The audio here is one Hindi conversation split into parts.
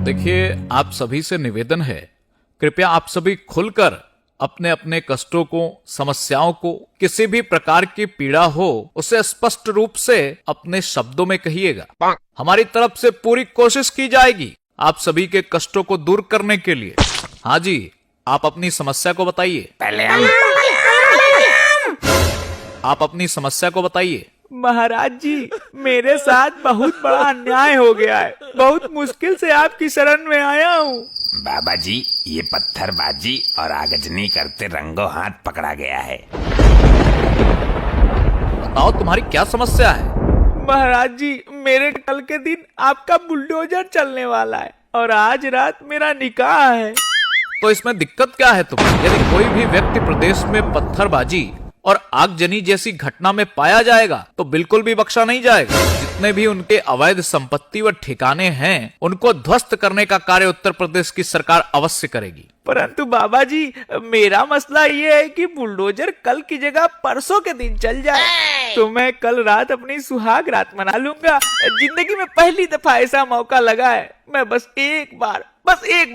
देखिए, आप सभी से निवेदन है, कृपया आप सभी खुलकर अपने अपने कष्टों को, समस्याओं को, किसी भी प्रकार की पीड़ा हो उसे स्पष्ट रूप से अपने शब्दों में कहिएगा। हमारी तरफ से पूरी कोशिश की जाएगी आप सभी के कष्टों को दूर करने के लिए। हाँ जी, आप अपनी समस्या को बताइए। आप अपनी समस्या को बताइए। महाराज जी, मेरे साथ बहुत बड़ा अन्याय हो गया है। बहुत मुश्किल से आपकी शरण में आया हूँ। बाबा जी, ये पत्थरबाजी और आगजनी करते रंगों हाथ पकड़ा गया है। बताओ तुम्हारी क्या समस्या है। महाराज जी, मेरे कल के दिन आपका बुलडोजर चलने वाला है और आज रात मेरा निकाह है। तो इसमें दिक्कत क्या है तुम्हें? यदि कोई भी व्यक्ति प्रदेश में पत्थरबाजी और आगजनी जैसी घटना में पाया जाएगा तो बिल्कुल भी बख्शा नहीं जाएगा। जितने भी उनके अवैध संपत्ति व ठिकाने हैं उनको ध्वस्त करने का कार्य उत्तर प्रदेश की सरकार अवश्य करेगी। परंतु बाबा जी, मेरा मसला ये है कि बुलडोजर कल की जगह परसों के दिन चल जाए तो मैं कल रात अपनी सुहाग रात मना लूंगा। जिंदगी में पहली दफा ऐसा मौका लगा है। मैं बस एक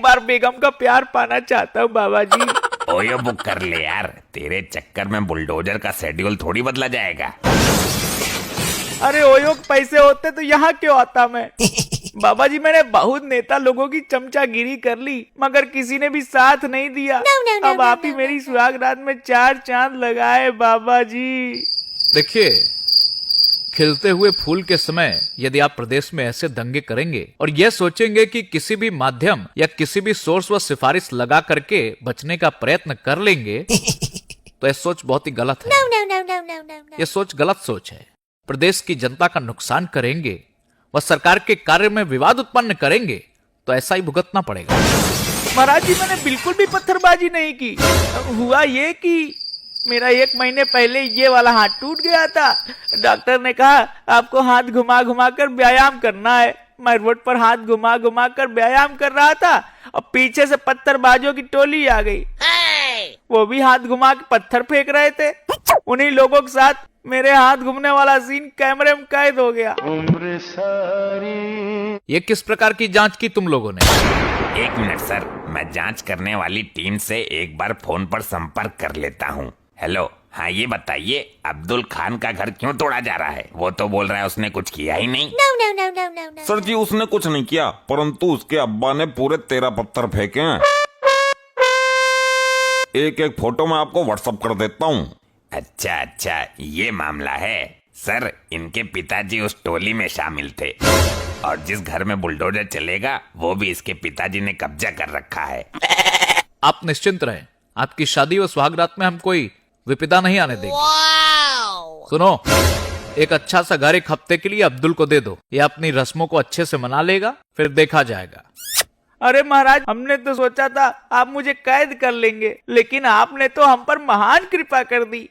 बार बेगम का प्यार पाना चाहता हूँ बाबा जी। ओयो बुक कर ले यार, तेरे चक्कर में बुलडोजर का शेड्यूल थोड़ी बदला जाएगा। अरे ओयो के पैसे होते तो यहाँ क्यों आता मैं। बाबा जी, मैंने बहुत नेता लोगों की चमचागिरी कर ली मगर किसी ने भी साथ नहीं दिया। अब आप ही मेरी सुहाग रात में 4 चांद लगाए बाबा जी। देखिए, खिलते हुए फूल के समय यदि आप प्रदेश में ऐसे दंगे करेंगे और यह सोचेंगे कि किसी भी माध्यम या किसी भी सोर्स व सिफारिश लगा करके बचने का प्रयत्न कर लेंगे तो यह सोच बहुत ही गलत है। यह सोच गलत सोच है। प्रदेश की जनता का नुकसान करेंगे व सरकार के कार्य में विवाद उत्पन्न करेंगे तो ऐसा ही भुगतना पड़ेगा। महाराज जी, मैंने बिल्कुल भी पत्थरबाजी नहीं की। हुआ ये कि मेरा 1 महीने पहले ये वाला हाथ टूट गया था। डॉक्टर ने कहा आपको हाथ घुमा घुमा कर व्यायाम करना है। मैं रोड पर हाथ घुमा घुमा कर व्यायाम कर रहा था और पीछे से पत्थरबाजों की टोली आ गई। वो भी हाथ घुमा के पत्थर फेंक रहे थे। उन्हीं लोगों के साथ मेरे हाथ घूमने वाला सीन कैमरे में कैद हो गया। ये किस प्रकार की जांच की तुम लोगों ने? 1 मिनट सर, मैं जांच करने वाली टीम से एक बार फोन पर संपर्क कर लेता हूँ। हेलो, हाँ ये बताइए, अब्दुल खान का घर क्यों तोड़ा जा रहा है? वो तो बोल रहा है उसने कुछ किया ही नहीं। No. सर जी, उसने कुछ नहीं किया, परंतु उसके अब्बा ने पूरे 13 पत्थर फेंके हैं। एक फोटो मैं आपको व्हाट्सएप कर देता हूँ। अच्छा, ये मामला है। सर, इनके पिताजी उस टोली में शामिल थे और जिस घर में बुलडोजर चलेगा वो भी इसके पिताजी ने कब्जा कर रखा है। आप निश्चिंत रहें, आपकी शादी व सुहागरात में हम कोई विपदा नहीं आने देंगे। सुनो, एक अच्छा सा घर 1 हफ्ते के लिए अब्दुल को दे दो। ये अपनी रस्मों को अच्छे से मना लेगा, फिर देखा जाएगा। अरे महाराज, हमने तो सोचा था आप मुझे कैद कर लेंगे, लेकिन आपने तो हम पर महान कृपा कर दी।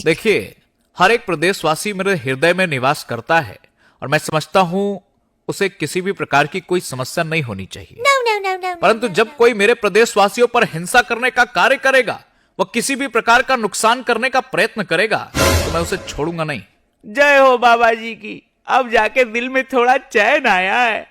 देखिए, हर एक प्रदेशवासी मेरे हृदय में निवास करता है और मैं समझता हूँ उसे किसी भी प्रकार की कोई समस्या नहीं होनी चाहिए। परंतु जब कोई मेरे प्रदेशवासियों पर हिंसा करने का कार्य करेगा, वह किसी भी प्रकार का नुकसान करने का प्रयत्न करेगा तो मैं उसे छोड़ूंगा नहीं। जय हो बाबा जी की। अब जाके दिल में थोड़ा चैन आया है।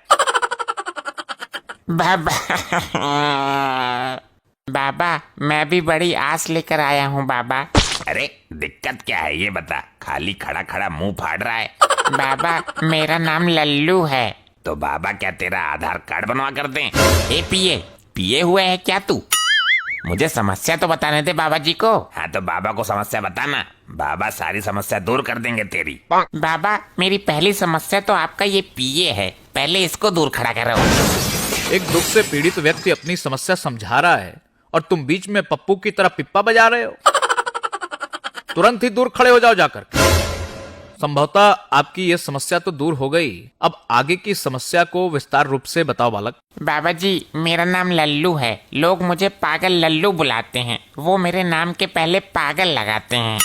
बाबा, मैं भी बड़ी आस लेकर आया हूँ बाबा। अरे दिक्कत क्या है ये बता, खाली खड़ा खड़ा मुंह फाड़ रहा है। बाबा, मेरा नाम लल्लू है। तो बाबा क्या तेरा आधार कार्ड बनवा कर दें? ए पिए हुए है क्या तू? मुझे समस्या तो बताने दे बाबा जी को। हाँ तो बाबा को समस्या बताना, बाबा सारी समस्या दूर कर देंगे तेरी। बाबा, मेरी पहली समस्या तो आपका ये पिए है, पहले इसको दूर खड़ा करो। एक दुख से पीड़ित व्यक्ति अपनी समस्या समझा रहा है और तुम बीच में पप्पू की तरह पिप्पा बजा रहे हो। तुरंत ही दूर खड़े हो जाओ जाकर। संभवतः आपकी यह समस्या तो दूर हो गई। अब आगे की समस्या को विस्तार रूप से बताओ बालक। बाबा जी, मेरा नाम लल्लू है। लोग मुझे पागल लल्लू बुलाते हैं। वो मेरे नाम के पहले पागल लगाते हैं।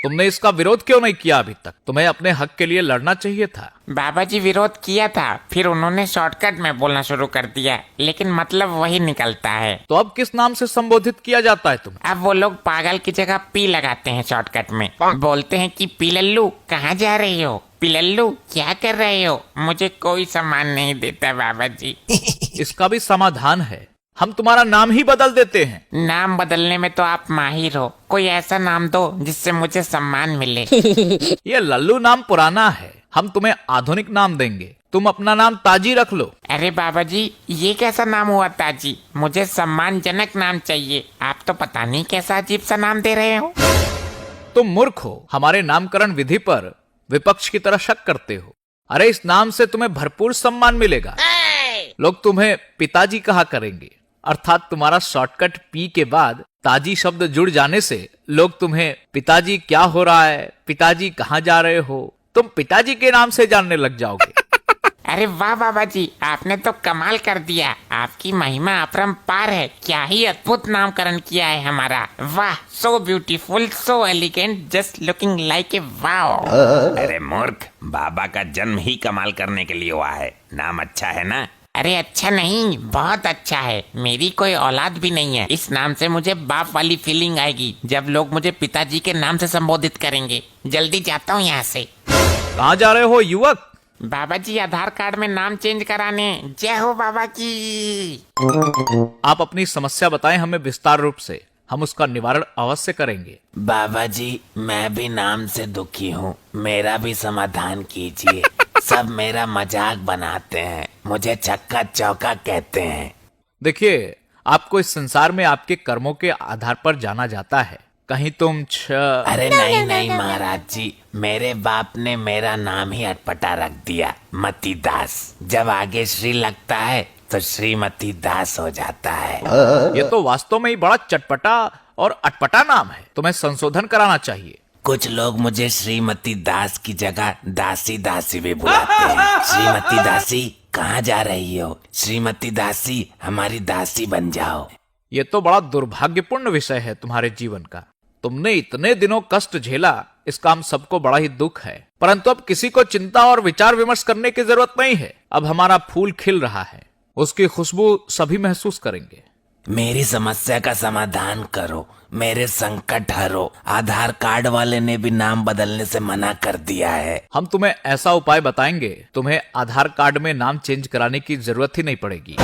तुमने इसका विरोध क्यों नहीं किया अभी तक? तुम्हें अपने हक के लिए लड़ना चाहिए था। बाबा जी, विरोध किया था, फिर उन्होंने शॉर्टकट में बोलना शुरू कर दिया, लेकिन मतलब वही निकलता है। तो अब किस नाम से संबोधित किया जाता है तुम्हें? अब वो लोग पागल की जगह पी लगाते हैं शॉर्टकट में। बोलते हैं कि पी लल्लू, कहाँ जा रही हो? पिलल्लू क्या कर रहे हो? मुझे कोई सामान नहीं देता बाबा जी। इसका भी समाधान है, हम तुम्हारा नाम ही बदल देते हैं। नाम बदलने में तो आप माहिर हो, कोई ऐसा नाम दो जिससे मुझे सम्मान मिले। ये लल्लू नाम पुराना है, हम तुम्हें आधुनिक नाम देंगे। तुम अपना नाम ताजी रख लो। अरे बाबा जी, ये कैसा नाम हुआ ताजी? मुझे सम्मानजनक नाम चाहिए। आप तो पता नहीं कैसा अजीब सा नाम दे रहे हो। तुम मूर्ख हो, हमारे नामकरण विधि पर विपक्ष की तरह शक करते हो। अरे इस नाम से तुम्हें भरपूर सम्मान मिलेगा। लोग तुम्हें पिताजी कहा करेंगे, अर्थात तुम्हारा शॉर्टकट पी के बाद ताजी शब्द जुड़ जाने से लोग तुम्हें पिताजी क्या हो रहा है, पिताजी कहाँ जा रहे हो, तुम पिताजी के नाम से जानने लग जाओगे। अरे वाह बाबा जी, आपने तो कमाल कर दिया। आपकी महिमा अपरंपार है। क्या ही अद्भुत नामकरण किया है हमारा। वाह, so beautiful, so elegant, just looking like a wow. अरे मूर्ख, बाबा का जन्म ही कमाल करने के लिए हुआ है। नाम अच्छा है ना? अरे अच्छा नहीं, बहुत अच्छा है। मेरी कोई औलाद भी नहीं है। इस नाम से मुझे बाप वाली फीलिंग आएगी जब लोग मुझे पिताजी के नाम से संबोधित करेंगे। जल्दी जाता हूँ यहाँ से। कहाँ जा रहे हो युवक? बाबा जी, आधार कार्ड में नाम चेंज कराने। जय हो बाबा की। आप अपनी समस्या बताएं हमें विस्तार रूप से, हम उसका निवारण अवश्य करेंगे। बाबा जी, मैं भी नाम से दुखी हूँ, मेरा भी समाधान कीजिए। सब मेरा मजाक बनाते हैं, मुझे छक्का चौका कहते हैं। देखिए, आपको इस संसार में आपके कर्मों के आधार पर जाना जाता है। कहीं तुम अरे नहीं नहीं महाराज जी, मेरे बाप ने मेरा नाम ही अटपटा रख दिया, मती दास। जब आगे श्री लगता है तो श्रीमती दास हो जाता है। ये तो वास्तव में ही बड़ा चटपटा और अटपटा नाम है, तुम्हें संशोधन कराना चाहिए। कुछ लोग मुझे श्रीमती दास की जगह दासी दासी भी बुलाते हैं। श्रीमती दासी कहाँ जा रही हो? श्रीमती दासी, हमारी दासी बन जाओ। ये तो बड़ा दुर्भाग्यपूर्ण विषय है तुम्हारे जीवन का। तुमने इतने दिनों कष्ट झेला, इसका हम सबको बड़ा ही दुख है। परंतु अब किसी को चिंता और विचार विमर्श करने की जरूरत नहीं है। अब हमारा फूल खिल रहा है, उसकी खुशबू सभी महसूस करेंगे। मेरी समस्या का समाधान करो, मेरे संकट हरो। आधार कार्ड वाले ने भी नाम बदलने से मना कर दिया है। हम तुम्हें ऐसा उपाय बताएंगे, तुम्हें आधार कार्ड में नाम चेंज कराने की जरूरत ही नहीं पड़ेगी।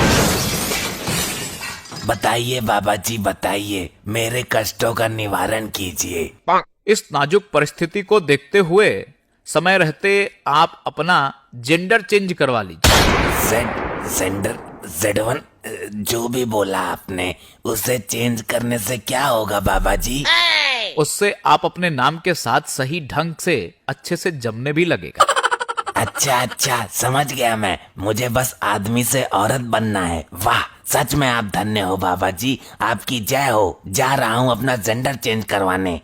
बताइए बाबा जी, बताइए, मेरे कष्टों का निवारण कीजिए। इस नाजुक परिस्थिति को देखते हुए समय रहते आप अपना जेंडर चेंज करवा लीजिए। Z1, जो भी बोला आपने, उसे चेंज करने से क्या होगा बाबा जी? उससे आप अपने नाम के साथ सही ढंग से अच्छे से जमने भी लगेगा। अच्छा, समझ गया मैं। मुझे बस आदमी से औरत बनना है। वाह, सच में आप धन्य हो बाबा जी, आपकी जय हो। जा रहा हूँ अपना जेंडर चेंज करवाने।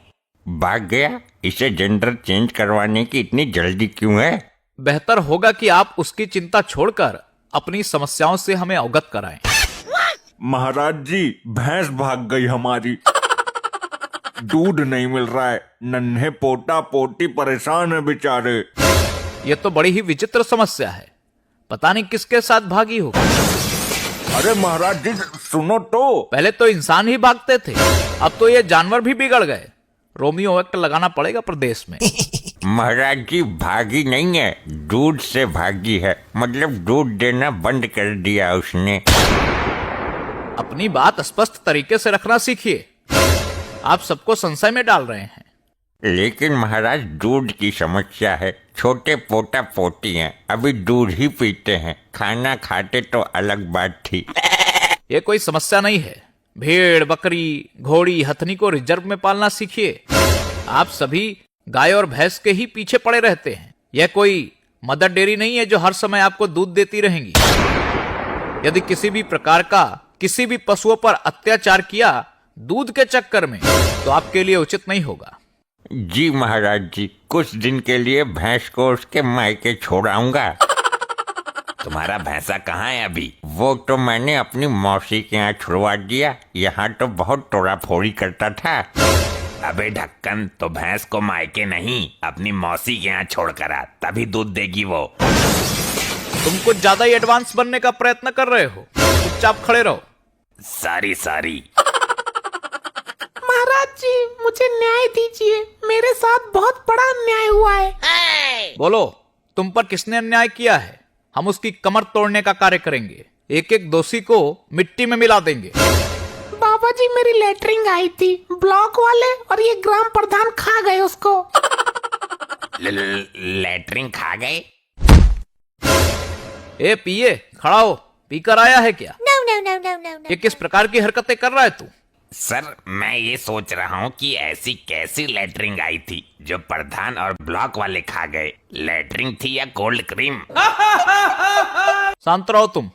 भाग गया? इसे जेंडर चेंज करवाने की इतनी जल्दी क्यों है? बेहतर होगा कि आप उसकी चिंता छोड़कर अपनी समस्याओं से हमें अवगत कराएं। महाराज जी, भैंस भाग गई हमारी। दूध नहीं मिल रहा है, नन्हे पोटा पोटी परेशान है बेचारे। ये तो बड़ी ही विचित्र समस्या है, पता नहीं किसके साथ भागी होगी। अरे महाराज जी, सुनो तो। पहले तो इंसान ही भागते थे, अब तो ये जानवर भी बिगड़ गए। रोमियो एक्ट लगाना पड़ेगा प्रदेश में। महाराज जी, भागी नहीं है, दूध से भागी है। मतलब दूध देना बंद कर दिया उसने। अपनी बात स्पष्ट तरीके से रखना सीखिए, आप सबको संशय में डाल रहे हैं। लेकिन महाराज, दूध की समस्या है। छोटे पोटा पोटी हैं, अभी दूध ही पीते हैं। खाना खाते तो अलग बात थी। ये कोई समस्या नहीं है। भेड़, बकरी, घोड़ी, हथनी को रिजर्व में पालना सीखिए। आप सभी गाय और भैंस के ही पीछे पड़े रहते हैं। यह कोई मदर डेयरी नहीं है जो हर समय आपको दूध देती रहेंगी। यदि किसी भी प्रकार का किसी भी पशुओं पर अत्याचार किया दूध के चक्कर में, तो आपके लिए उचित नहीं होगा। जी महाराज जी, कुछ दिन के लिए भैंस को उसके मायके छोड़ाऊंगा। तुम्हारा भैंसा कहाँ है अभी? वो तो मैंने अपनी मौसी के यहाँ छुड़वा दिया। यहाँ तो बहुत तोड़ा फोड़ी करता था। अबे ढक्कन, तो भैंस को मायके नहीं, अपनी मौसी के यहाँ छोड़ कर आ, तभी दूध देगी वो। तुम कुछ ज्यादा ही एडवांस बनने का प्रयत्न कर रहे हो, चुपचाप खड़े रहो। सारी महाराज जी, मुझे न्याय दीजिए, मेरे साथ बहुत बड़ा अन्याय हुआ है। बोलो, तुम पर किसने अन्याय किया है, हम उसकी कमर तोड़ने का कार्य करेंगे। एक एक दोषी को मिट्टी में मिला देंगे। बाबा जी मेरी लेटरिंग आई थी, ब्लॉक वाले और ये ग्राम प्रधान खा गए उसको। लेटरिन खा गए? ए पिए, खड़ा हो, पीकर आया है क्या? No, no, no, no, no, no. ये किस प्रकार की हरकतें कर रहा है तू? सर मैं ये सोच रहा हूँ कि ऐसी कैसी लेटरिन आई थी जो प्रधान और ब्लॉक वाले खा गए। लेटरिन थी या कोल्ड क्रीम? शांत रहो तुम।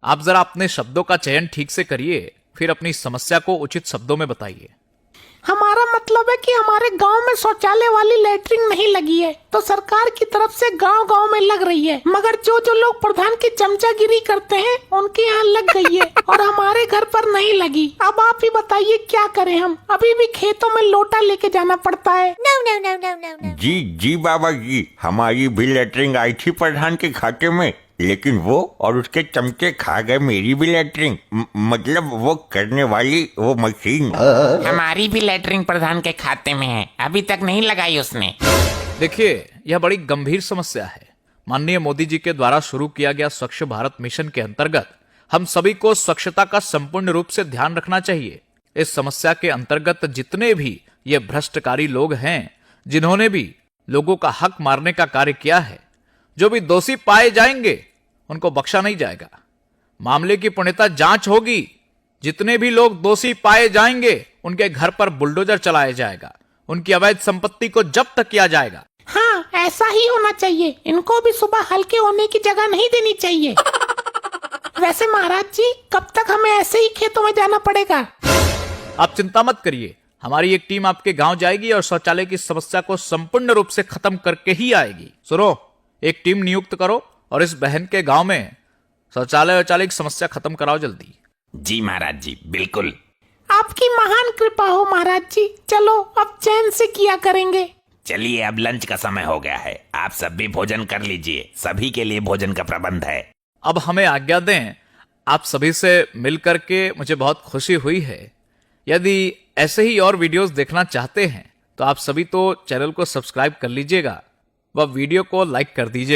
आप जरा अपने शब्दों का चयन ठीक से करिए, फिर अपनी समस्या को उचित शब्दों में बताइए। हमारा मतलब है कि हमारे गांव में शौचालय वाली लेटरिन नहीं लगी है, तो सरकार की तरफ से गांव गांव में लग रही है, मगर जो जो लोग प्रधान की चमचागिरी करते हैं उनके यहाँ लग गई है और हमारे घर पर नहीं लगी। अब आप ही बताइए क्या करें हम? अभी भी खेतों में लोटा लेके जाना पड़ता है। No, no, no, no, no, no. जी जी बाबा जी, हमारी भी लेटरिन आई थी प्रधान के खाते में, लेकिन वो और उसके चमचे खा गए मेरी भी लेटरिन, मतलब वो करने वाली वो मशीन। हमारी भी लेटरिन प्रधान के खाते में है, अभी तक नहीं लगाई उसने। देखिए, यह बड़ी गंभीर समस्या है। माननीय मोदी जी के द्वारा शुरू किया गया स्वच्छ भारत मिशन के अंतर्गत हम सभी को स्वच्छता का संपूर्ण रूप से ध्यान रखना चाहिए। इस समस्या के अंतर्गत जितने भी ये भ्रष्टकारी लोग हैं, जिन्होंने भी लोगों का हक मारने का कार्य किया है, जो भी दोषी पाए जाएंगे उनको बख्शा नहीं जाएगा। मामले की पूर्णतः जांच होगी। जितने भी लोग दोषी पाए जाएंगे उनके घर पर बुलडोजर चलाया जाएगा, उनकी अवैध संपत्ति को जब्त किया जाएगा। हाँ, ऐसा ही होना चाहिए। इनको भी सुबह हल्के होने की जगह नहीं देनी चाहिए। वैसे महाराज जी, कब तक हमें ऐसे ही खेतों में जाना पड़ेगा? आप चिंता मत करिए, हमारी एक टीम आपके गांव जाएगी और शौचालय की समस्या को संपूर्ण रूप से खत्म करके ही आएगी। सुनो, एक टीम नियुक्त करो और इस बहन के गांव में शौचालय की समस्या खत्म कराओ जल्दी। जी महाराज जी, बिल्कुल। आपकी महान कृपा हो महाराज जी। चलो अब चैन से किया करेंगे। चलिए अब लंच का समय हो गया है, आप सब भी भोजन कर लीजिए, सभी के लिए भोजन का प्रबंध है। अब हमें आज्ञा दें। आप सभी से मिल करके मुझे बहुत खुशी हुई है। यदि ऐसे ही और वीडियोस देखना चाहते हैं तो आप सभी तो चैनल को सब्सक्राइब कर लीजिएगा व वीडियो को लाइक कर दीजिएगा।